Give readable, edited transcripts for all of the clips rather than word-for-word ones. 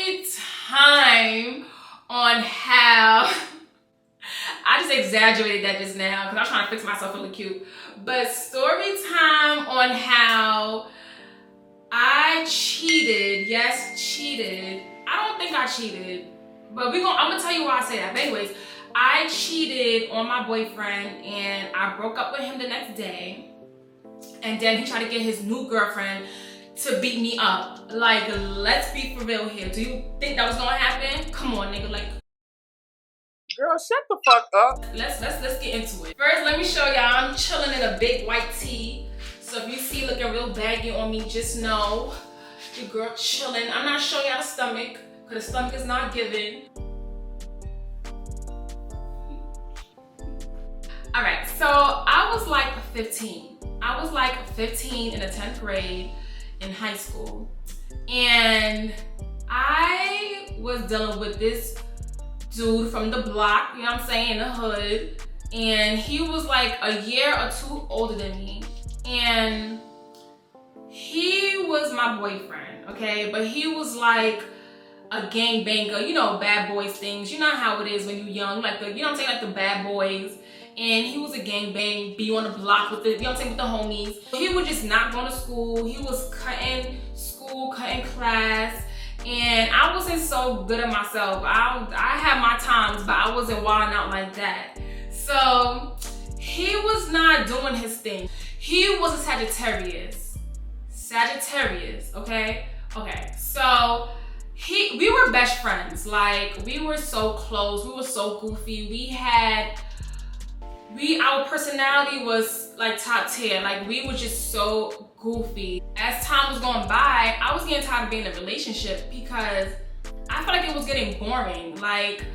story time on how I just exaggerated that just now because I was trying to fix myself really cute. But story time on how I cheated. Yes, cheated. I don't think I cheated, but I'm gonna tell you why I say that. But anyways, I cheated on my boyfriend and I broke up with him the next day. And then he tried to get his new girlfriend to beat me up. Like, let's be for real here. Do you think that was gonna happen? Come on, nigga. Like, girl, shut the fuck up. Let's get into it. First, let me show y'all I'm chilling in a big white tee. So if you see looking real baggy on me, just know your girl chilling. I'm not showing y'all the stomach, because the stomach is not given. Alright, so I was like 15. I was like 15 in the 10th grade in high school. And I was dealing with this dude from the block, you know what I'm saying, in the hood. And he was like a year or two older than me. And he was my boyfriend, okay? But he was like a gangbanger, you know, bad boys things. You know how it is when you're young, like the, you know what I'm saying, like the bad boys. And he was a gangbang, be on the block with the, you know what I'm saying, with the homies. He would just not go to school. He was cutting school, cutting class. And I wasn't so good at myself. I had my times, but I wasn't wilding out like that. So he was not doing his thing. He was a Sagittarius. Sagittarius, okay? Okay, so we were best friends. Like, we were so close. We were so goofy. Our personality was like top tier. Like, we were just so goofy. As time was going by, I was getting tired of being in a relationship because I felt like it was getting boring. Like,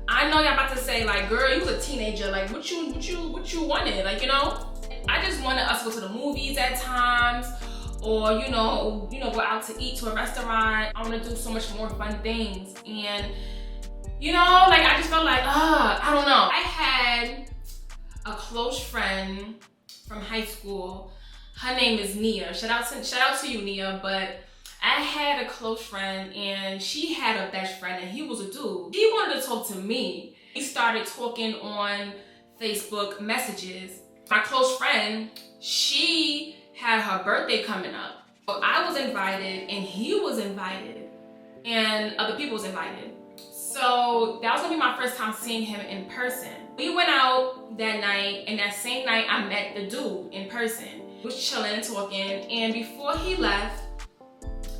I know y'all about to say, like, girl, you was a teenager. Like, what you wanted? Like, you know? I just wanted us to go to the movies at times, or you know, go out to eat to a restaurant. I want to do so much more fun things, and you know, like I just felt like, I don't know. I had a close friend from high school. Her name is Nia. Shout out to you, Nia. But I had a close friend, and she had a best friend, and he was a dude. He wanted to talk to me. We started talking on Facebook messages. My close friend, she had her birthday coming up. So I was invited, and he was invited, and other people was invited. So that was gonna be my first time seeing him in person. We went out that night, and that same night I met the dude in person. We was chilling, talking, and before he left,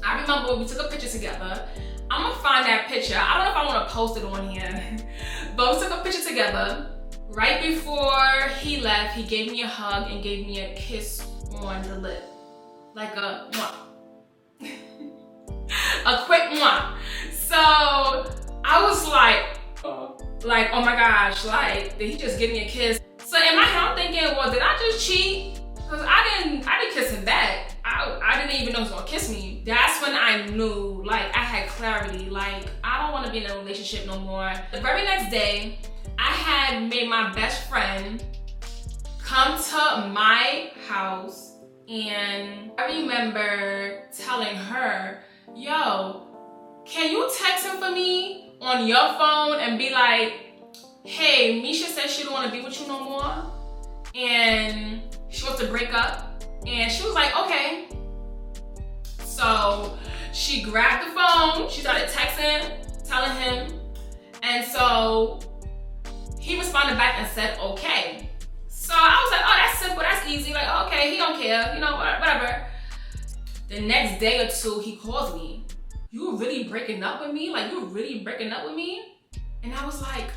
I remember we took a picture together. I'm gonna find that picture. I don't know if I wanna post it on here, but we took a picture together. Right before he left, he gave me a hug and gave me a kiss on the lip. Like a mwah. A quick mwah. So I was like, oh my gosh, like, did he just give me a kiss? So in my head, I'm thinking, well, did I just cheat? Because I didn't kiss him back. I didn't even know he was gonna kiss me. That's when I knew, like, I had clarity. Like, I don't want to be in a relationship no more. The very next day, I had made my best friend come to my house, and I remember telling her, yo, can you text him for me on your phone and be like, hey, Misha said she don't want to be with you no more, and she wants to break up. And she was like, okay. So she grabbed the phone, she started texting, telling him, and so he responded back and said, okay. So I was like, oh, that's simple, that's easy. Like, okay, he don't care, you know, whatever. The next day or two, he calls me. You really breaking up with me? Like, you really breaking up with me? And I was like,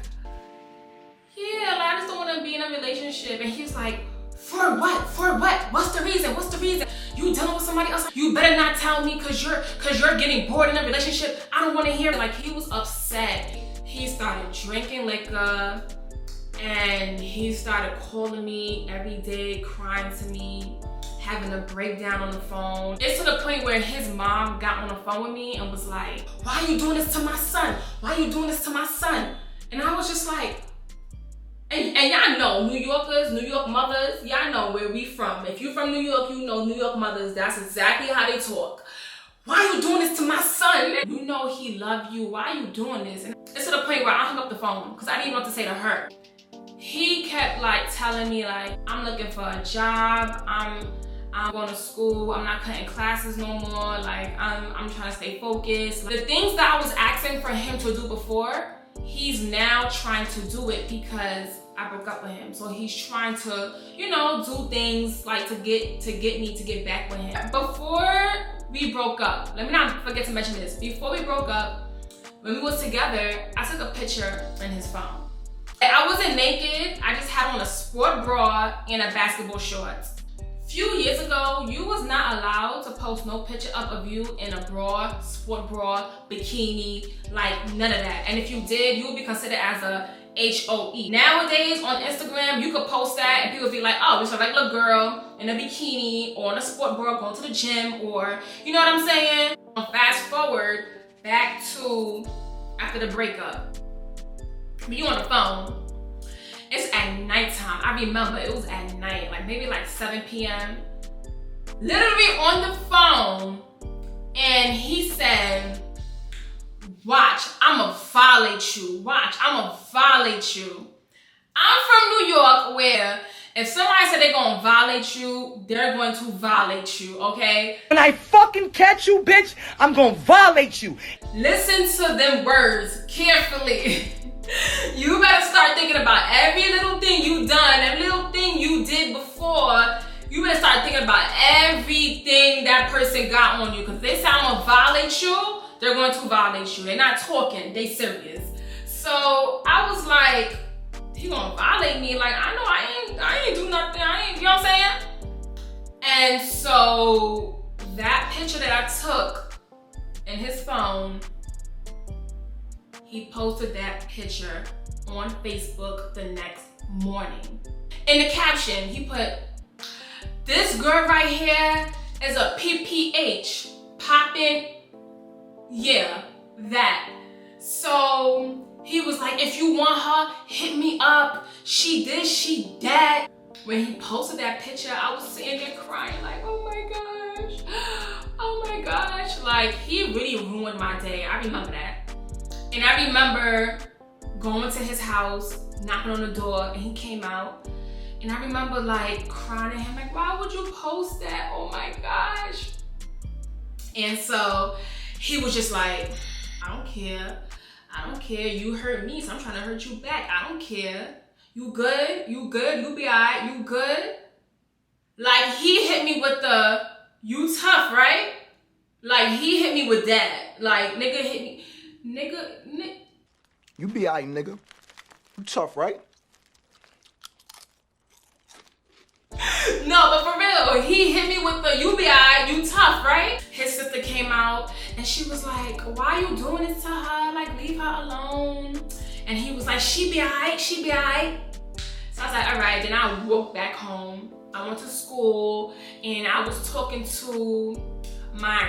yeah, like, I just don't want to be in a relationship. And he was like, for what? For what? What's the reason? What's the reason? You dealing with somebody else? You better not tell me because you're getting bored in a relationship. I don't want to hear it. Like, he was upset. He started drinking liquor, and he started calling me every day, crying to me, having a breakdown on the phone. It's to the point where his mom got on the phone with me and was like, why are you doing this to my son? Why are you doing this to my son? And I was just like, and y'all know, New Yorkers, New York mothers, y'all know where we from. If you from New York, you know New York mothers, that's exactly how they talk. Why are you doing this to my son? You know he love you. Why are you doing this? And it's to the point where I hung up the phone because I didn't even know what to say to her. He kept like telling me like, I'm looking for a job. I'm going to school. I'm not cutting classes no more. Like I'm trying to stay focused. The things that I was asking for him to do before, he's now trying to do it because I broke up with him. So he's trying to, you know, do things like to get me to get back with him. Before we broke up, let me not forget to mention this. Before we broke up, when we was together, I took a picture in his phone. I wasn't naked. I just had on a sport bra and a basketball shorts. Few years ago, you was not allowed to post no picture up of you in a bra, sport bra, bikini, like none of that. And if you did, you would be considered as a HOE. Nowadays on Instagram, you could post that and people would be like, oh, it's a regular girl in a bikini or in a sport bra going to the gym, or you know what I'm saying? Fast forward back to after the breakup. You on the phone. It's at nighttime. I remember it was at night, like maybe like 7 p.m. Literally on the phone, and he said, watch, I'ma violate you. Watch, I'ma violate you. I'm from New York where if somebody said they're gonna violate you, they're going to violate you, okay? When I fucking catch you, bitch, I'm gonna violate you. Listen to them words carefully. You better start thinking about every little thing you done, every little thing you did before. You better start thinking about everything that person got on you. Because they say I'm gonna violate you, they're going to violate you. They're not talking, they serious. So I was like, he gonna violate me? Like, I know I ain't do nothing. You know what I'm saying? And so that picture that I took in his phone, he posted that picture on Facebook the next morning. In the caption, he put, this girl right here is a PPH, poppin', yeah, that. So he was like, if you want her, hit me up. She this, she that. When he posted that picture, I was sitting there crying like, oh my gosh, oh my gosh. Like, he really ruined my day. I remember that. And I remember going to his house, knocking on the door, and he came out. And I remember like crying at him, like, why would you post that? Oh my gosh. And so he was just like, I don't care. I don't care. You hurt me, so I'm trying to hurt you back. I don't care. You good? You good? You be alright? You good? Like, he hit me with the, you tough, right? Like, he hit me with that. Like, nigga hit me. Nigga. You be alright, nigga. You tough, right? No, but for real, he hit me with the, you be alright, you tough, right? His sister came out and she was like, why are you doing this to her? Like, leave her alone. And he was like, she be alright, she be alright. So I was like, alright. Then I walked back home. I went to school and I was talking to my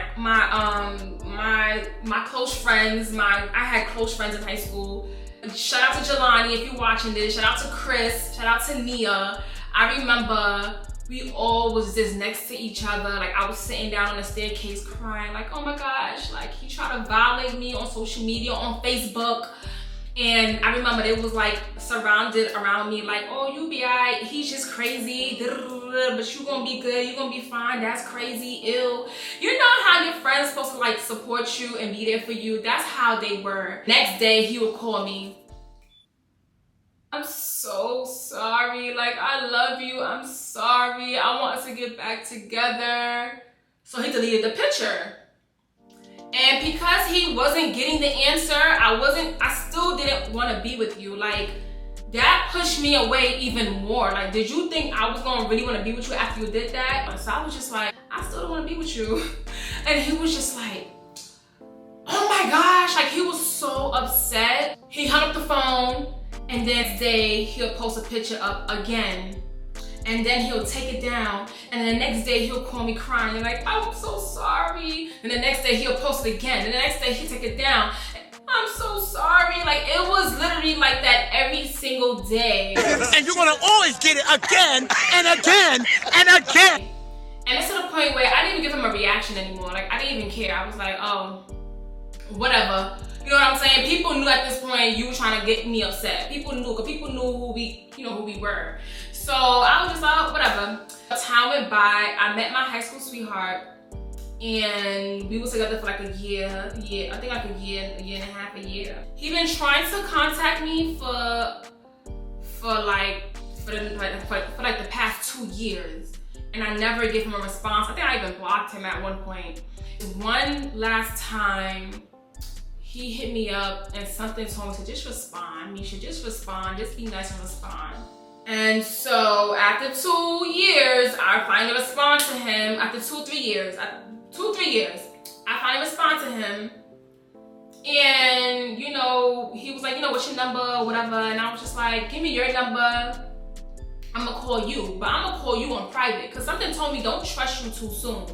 close friends. I had close friends in high school. Shout out to Jelani if you're watching this. Shout out to Chris. Shout out to Nia. I remember we all was just next to each other. Like, I was sitting down on the staircase crying like, oh my gosh, like he tried to violate me on social media, on Facebook. And I remember it was like surrounded around me like, oh, you be alright, he's just crazy, but you gonna be good, you gonna be fine, that's crazy, ill. You know how your friends supposed to like support you and be there for you? That's how they were. Next day, he would call me. I'm so sorry, like I love you, I'm sorry, I want us to get back together. So he deleted the picture. And because he wasn't getting the answer, I still didn't want to be with you. Like, that pushed me away even more. Like, did you think I was gonna really want to be with you after you did that? So I was just like, I still don't want to be with you. And he was just like, oh my gosh, like he was so upset. He hung up the phone, and then next day he'll post a picture up again. And then he'll take it down, and the next day he'll call me crying, like, I'm so sorry. And the next day he'll post it again, and the next day he'll take it down. I'm so sorry. Like, it was literally like that every single day. And you're gonna always get it again and again and again. And it's to the point where I didn't even give him a reaction anymore. Like, I didn't even care. I was like, oh, whatever. You know what I'm saying? People knew at this point you were trying to get me upset. People knew, because people knew who we were. So I was just like, whatever. Time went by. I met my high school sweetheart, and we was together for like a year. I think like a year and a half. He been trying to contact me for like the past 2 years, and I never gave him a response. I think I even blocked him at one point. One last time, he hit me up and something told me to just respond. You should just respond, just be nice and respond. And so after 2 years, I finally respond to him. After 2-3 years, I finally respond to him. And you know, he was like, you know, what's your number or whatever. And I was just like, give me your number. I'm gonna call you, but I'm gonna call you on private, because something told me don't trust you too soon.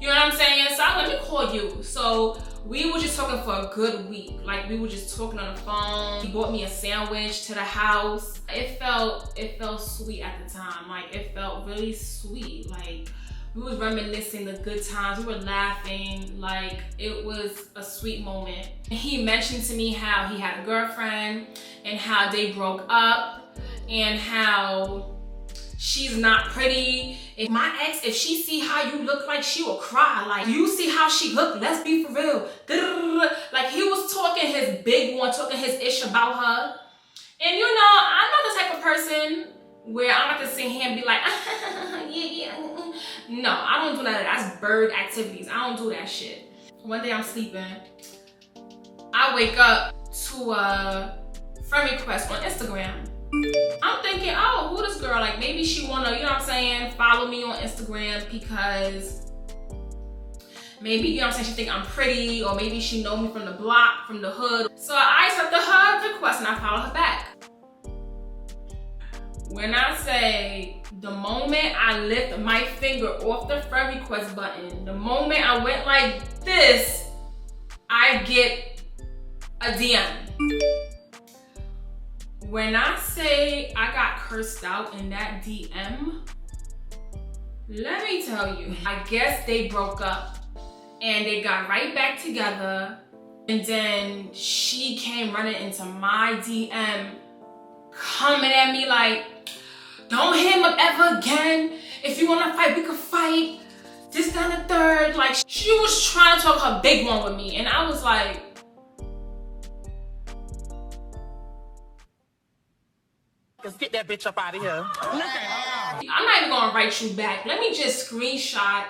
You know what I'm saying? So I let me call you. So we were just talking for a good week. Like, we were just talking on the phone. He bought me a sandwich to the house. It felt sweet at the time. Like, it felt really sweet. Like, we was reminiscing the good times. We were laughing. Like, it was a sweet moment. He mentioned to me how he had a girlfriend and how they broke up and how she's not pretty. If my ex, if she see how you look, like, she will cry. Like, you see how she look, let's be for real. Like, he was talking his big one, talking his ish about her. And you know, I'm not the type of person where I'm not gonna sit here and be like, yeah. No, I don't do none of that. That's bird activities. I don't do that shit. One day I'm sleeping. I wake up to a friend request on Instagram. I'm thinking, oh, who this girl? Like, maybe she wanna, you know what I'm saying, follow me on Instagram because maybe, you know what I'm saying, she think I'm pretty, or maybe she know me from the block, from the hood. So I accepted her request and I followed her back. When I say the moment I lift my finger off the friend request button, the moment I went like this, I get a DM. When I say I got cursed out in that DM, let me tell you, I guess they broke up and they got right back together, and then she came running into my DM coming at me like, don't hit him up ever again. If you wanna fight, we could fight. This, that, and the third. Like, she was trying to talk her big one with me, and I was like, Let's get that bitch up out of here. I'm not even gonna write you back. Let me just screenshot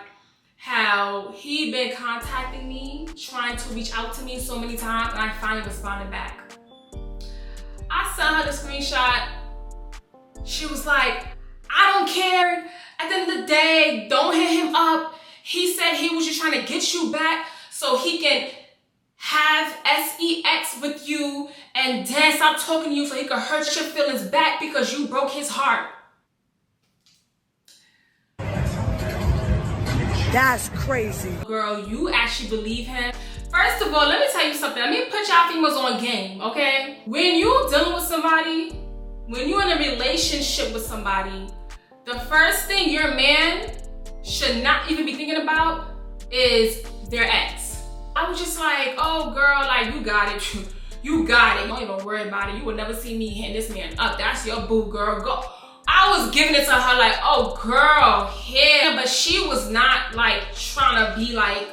how he been contacting me, trying to reach out to me so many times, and I finally responded back. I sent her the screenshot. She was like, I don't care. At the end of the day, don't hit him up. He said he was just trying to get you back so he can have sex with you and then stop talking to you so he can hurt your feelings back because you broke his heart. That's crazy. Girl, you actually believe him? First of all, let me tell you something. Let me put y'all females on game, okay? When you dealing with somebody, when you're in a relationship with somebody, the first thing your man should not even be thinking about is their ex. I was just like, oh girl, like, you got it. You got it. Don't even worry about it. You will never see me hitting this man up. That's your boo, girl. Go. I was giving it to her like, oh girl, yeah. But she was not like trying to be like,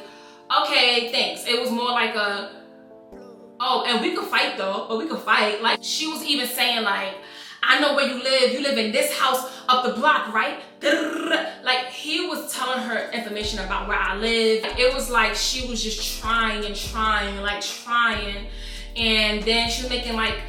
okay, thanks. It was more like a, oh, and we could fight though, but we could fight. Like, she was even saying like, I know where you live. You live in this house up the block, right? Like, he was telling her information about where I live. It was like she was just trying. And then she was making like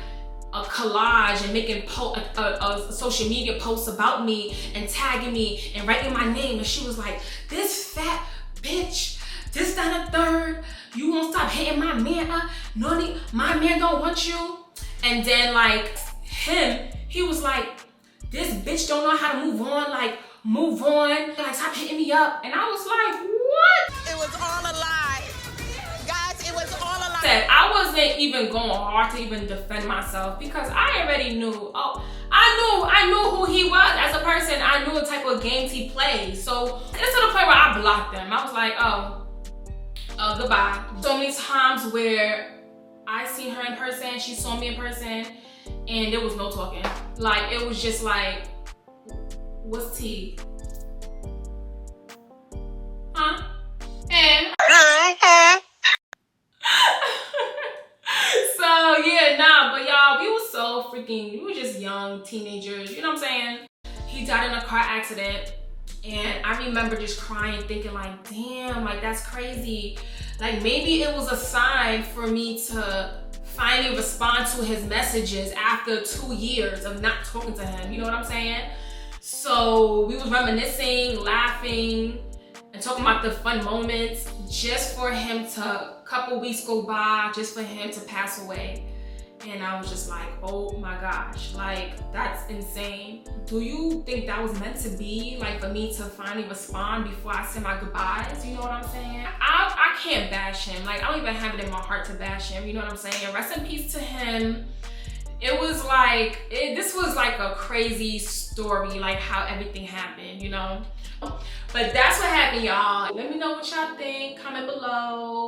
a collage and making a social media posts about me and tagging me and writing my name. And she was like, this fat bitch, this, that, and the third. You won't stop hitting my man up. No, my man don't want you. And then like him, he was like, this bitch don't know how to move on. Like, move on. Like, stop hitting me up. And I was like, what? It was all a lie. Guys, it was all a lie. I wasn't even going hard to even defend myself because I already knew. Oh, I knew who he was as a person. I knew the type of games he played. So it's to the point where I blocked him. I was like, oh, goodbye. So many times where I seen her in person, she saw me in person, and there was no talking. Like, it was just like, what's tea? Huh? And so yeah, nah, but y'all, we was so freaking, we were just young teenagers, you know what I'm saying? He died in a car accident, and I remember just crying, thinking like, damn, like that's crazy. Like maybe it was a sign for me to finally respond to his messages after 2 years of not talking to him, you know what I'm saying? So we was reminiscing, laughing, and talking about the fun moments just for him to, a couple weeks go by, just for him to pass away. And I was just like, oh my gosh, like that's insane. Do you think that was meant to be? Like for me to finally respond before I say my goodbyes, you know what I'm saying? I can't bash him. Like I don't even have it in my heart to bash him, you know what I'm saying? Rest in peace to him. It was like, this was like a crazy story, like how everything happened, you know? But that's what happened, y'all. Let me know what y'all think, comment below.